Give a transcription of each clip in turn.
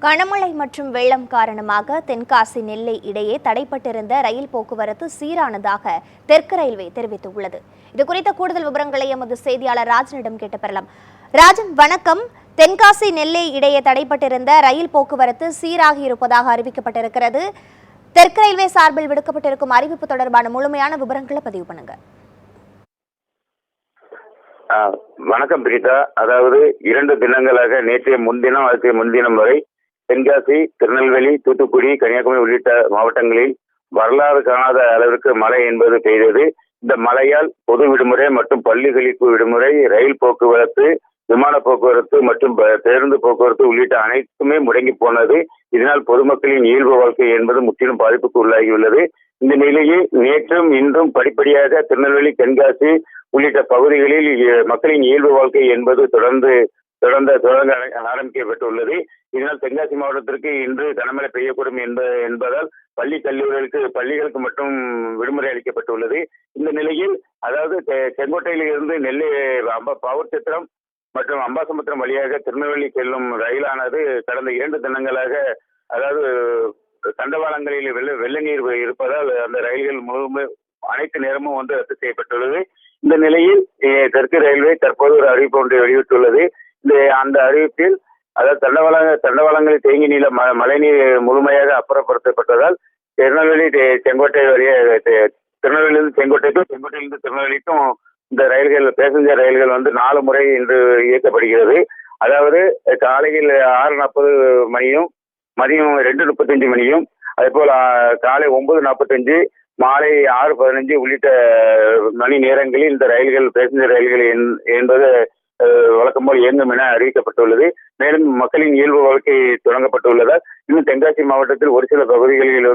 கனமழை மற்றும் வெள்ளம் காரணமாக தென்காசி நெல்லை இடையே தடைப்பட்டிருந்த ரயில் போக்குவரத்து சீரானதாக தெற்கு ரயில்வே தெரிவித்துள்ளது. இதுகுறித்த கூடுதல் விவரங்களை எமது செய்தியாளர் ராஜனிடம் கேட்டு பெறலாம். ராஜன், வணக்கம். தென்காசி நெல்லை இடையே தடைப்பட்டிருந்த ரயில் போக்குவரத்து சீராகி இருப்பதாக அறிவிக்கப்பட்டிருக்கிறது. தெற்கு ரயில்வே சார்பில் விடுக்கப்பட்டிருக்கும் அறிவிப்பு தொடர்பான முழுமையான விவரங்களை பதிவு பண்ணுங்க. வணக்கம் பிரீதா. அதாவது 2 தினங்களாக நேற்றைய முன்தினம் அதுக்கு முன்தினம் வரை தென்காசி, திருநெல்வேலி, தூத்துக்குடி, கன்னியாகுமரி உள்ளிட்ட மாவட்டங்களில் வரலாறு காணாத அளவிற்கு மழை என்பது பெய்தது. இந்த மழையால் பொது விடுமுறை மற்றும் பள்ளிகளுக்கு விடுமுறை, ரயில் போக்குவரத்து, விமான போக்குவரத்து மற்றும் பேருந்து போக்குவரத்து உள்ளிட்ட அனைத்துமே முடங்கி போனது. இதனால் பொதுமக்களின் இயல்பு வாழ்க்கை என்பது முற்றிலும் பாதிப்புக்கு உள்ளாகியுள்ளது. இந்த நிலையில் நேற்றும் இன்றும் படிப்படியாக திருநெல்வேலி, தென்காசி உள்ளிட்ட பகுதிகளில் மக்களின் இயல்பு வாழ்க்கை என்பது தொடர்ந்து ஆரம்பிக்கப்பட்டுள்ளது. இதனால் தென்காசி மாவட்டத்திற்கு இன்று கனமழை பெய்யக்கூடும் என்பதால் பள்ளிகளுக்கு மட்டும் விடுமுறை அளிக்கப்பட்டுள்ளது. இந்த நிலையில் அதாவது செங்கோட்டையில் இருந்து நெல்லை பாவூர்சத்திரம் மற்றும் அம்பாசமுத்திரம் வழியாக திருநெல்வேலி செல்லும் ரயிலானது கடந்த 2 தினங்களாக அதாவது தண்டவாளங்களில் வெள்ள நீர் இருப்பதால் அந்த ரயில்கள் அனைத்து நேரமும் ரத்து செய்யப்பட்டுள்ளது. இந்த நிலையில் தெற்கு ரயில்வே தற்போது ஒரு அறிவிப்பு ஒன்றை வெளியிட்டுள்ளது. அந்த அறிவிப்பில் அதாவது தண்டவாளங்களில் தேங்கி நீள மழைநீர் முழுமையாக அப்புறப்படுத்தப்பட்டதால் திருநெல்வேலி செங்கோட்டை வழியாக திருநெல்வேலியிலிருந்து செங்கோட்டைக்கும், செங்கோட்டையிலிருந்து திருநெல்வேலிக்கும் இந்த ரயில்கள் பேசஞ்சர் ரயில்கள் 4 முறை இன்று இயக்கப்படுகிறது. அதாவது காலையில் 6:40 மணியும், மதியம் 2:35 மணியும், அதே போல் காலை 9:45, மாலை 6:15 உள்ளிட்ட மணி நேரங்களில் இந்த ரயில்கள் பேசஞ்சர் ரயில்கள் என்பது வழக்கம் போல் இயங்கும் என அறிவிக்கப்பட்டுள்ளது. மேலும் மக்களின் இயல்பு வாழ்க்கை தொடங்கப்பட்டுள்ளதால் இன்னும் தென்காசி மாவட்டத்தில் ஒரு சில பகுதிகளில்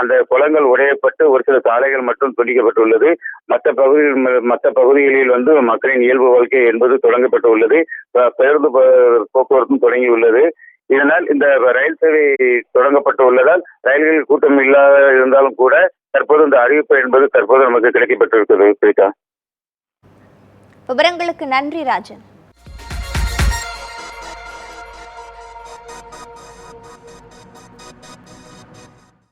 அந்த குளங்கள் உடையப்பட்டு ஒரு சில சாலைகள் மட்டும் துண்டிக்கப்பட்டுள்ளது. மற்ற பகுதிகளில் மக்களின் இயல்பு வாழ்க்கை என்பது தொடங்கப்பட்டுள்ளது. பேருந்து போக்குவரத்தும் தொடங்கியுள்ளது. இதனால் இந்த ரயில் சேவை தொடங்கப்பட்டு உள்ளதால் ரயில்களில் கூட்டம் இல்லாத இருந்தாலும் கூட தற்போது இந்த அறிவிப்பு என்பது நமக்கு கிடைக்கப்பட்டிருக்கிறது. விவரங்களுக்கு நன்றி ராஜன்.